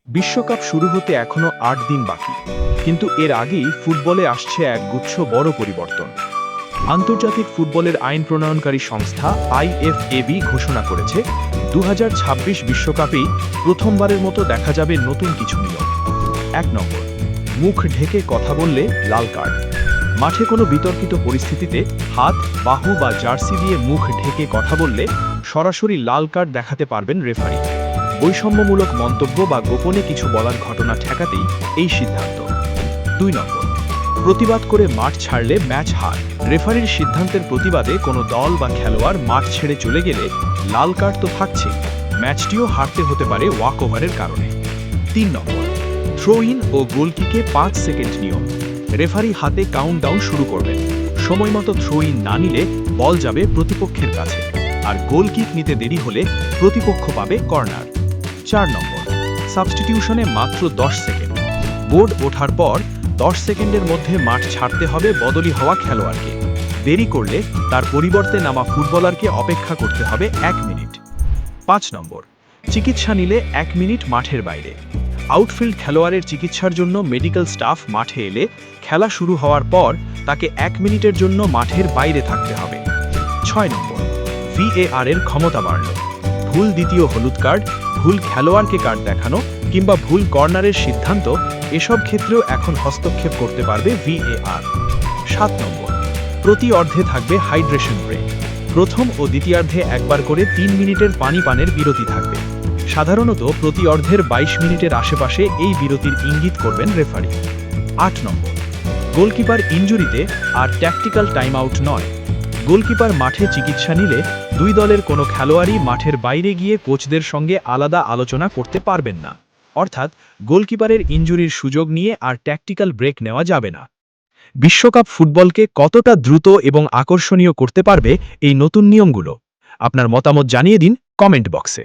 বিশ্বকাপ শুরু হতে এখনো ৮ দিন বাকি, কিন্তু এর আগেই ফুটবলে আসছে এক গুচ্ছ বড় পরিবর্তন। আন্তর্জাতিক ফুটবলের আইন প্রণয়নকারী সংস্থা আইএফএবি ঘোষণা করেছে ২০২৬ বিশ্বকাপেই প্রথমবারের মতো দেখা যাবে নতুন কিছু নিয়ম। ১ নম্বর, মুখ ঢেকে কথা বললে লাল কার্ড। মাঠে কোনো বিতর্কিত পরিস্থিতিতে হাত, বাহু বা জার্সি দিয়ে মুখ ঢেকে কথা বললে সরাসরি লাল কার্ড দেখাতে পারবেন রেফারি। বৈষম্যমূলক মন্তব্য বা গোপনে কিছু বলার ঘটনা ঠেকাতেই এই সিদ্ধান্ত। ২ নম্বর, প্রতিবাদ করে মাঠ ছাড়লে ম্যাচ হার। রেফারির সিদ্ধান্তের প্রতিবাদে কোনো দল বা খেলোয়াড় মাঠ ছেড়ে চলে গেলে লাল কার্ড তো থাকছে, ম্যাচটিও হারতে হতে পারে ওয়াক ওভারের কারণে। ৩ নম্বর, থ্রো ইন ও গোলকিকে ৫ সেকেন্ড নিয়ম। রেফারি হাতে কাউন্টডাউন শুরু করবেন। সময়মতো থ্রো ইন না নিলে বল যাবে প্রতিপক্ষের কাছে, আর গোলকিক নিতে দেরি হলে প্রতিপক্ষ পাবে কর্নার। ৪ নম্বর, সাবস্টিটিউশনে মাত্র ১০ সেকেন্ড। বোর্ড ওঠার পর ১০ সেকেন্ডের মধ্যে মাঠ ছাড়তে হবে বদলি হওয়া খেলোয়াড়কে। দেরি করলে তার পরিবর্তে নামা ফুটবলারকে অপেক্ষা করতে হবে ১ মিনিট। ৫ নম্বর, চিকিৎসা নিলে ১ মিনিট মাঠের বাইরে। আউটফিল্ড খেলোয়াড়ের চিকিৎসার জন্য মেডিকেল স্টাফ মাঠে এলে খেলা শুরু হওয়ার পর তাকে ১ মিনিটের জন্য মাঠের বাইরে থাকতে হবে। ৬ নম্বর, ভিএআর এর ক্ষমতা বাড়ল। ভুল দ্বিতীয় হলুদ কার্ড, ভুল খেলোয়াড়কে কার্ড দেখানো কিংবা ভুল কর্নারের সিদ্ধান্ত, এসব ক্ষেত্রেও এখন হস্তক্ষেপ করতে পারবে ভিএআর। ৭ নম্বর, প্রতি অর্ধে থাকবে হাইড্রেশন ব্রেক। প্রথম ও দ্বিতীয়ার্ধে একবার করে ৩ মিনিটের পানি পানের বিরতি থাকবে। সাধারণত প্রতি অর্ধের ২২ মিনিটের আশেপাশে এই বিরতির ইঙ্গিত করবেন রেফারি। ৮ নম্বর, গোলকিপার ইনজুরিতে আর ট্যাকটিক্যাল টাইম আউট নয়। গোলকিপার মাঠে চিকিৎসা নিলে দুই দলের কোনো খেলোয়াড়ই মাঠের বাইরে গিয়ে কোচদের সঙ্গে আলাদা আলোচনা করতে পারবেন না। অর্থাৎ গোলকিপারের ইনজুরির সুযোগ নিয়ে আর ট্যাকটিক্যাল ব্রেক নেওয়া যাবে না। বিশ্বকাপ ফুটবলকে কতটা দ্রুত এবং আকর্ষণীয় করতে পারবে এই নতুন নিয়মগুলো? আপনার মতামত জানিয়ে দিন কমেন্ট বক্সে।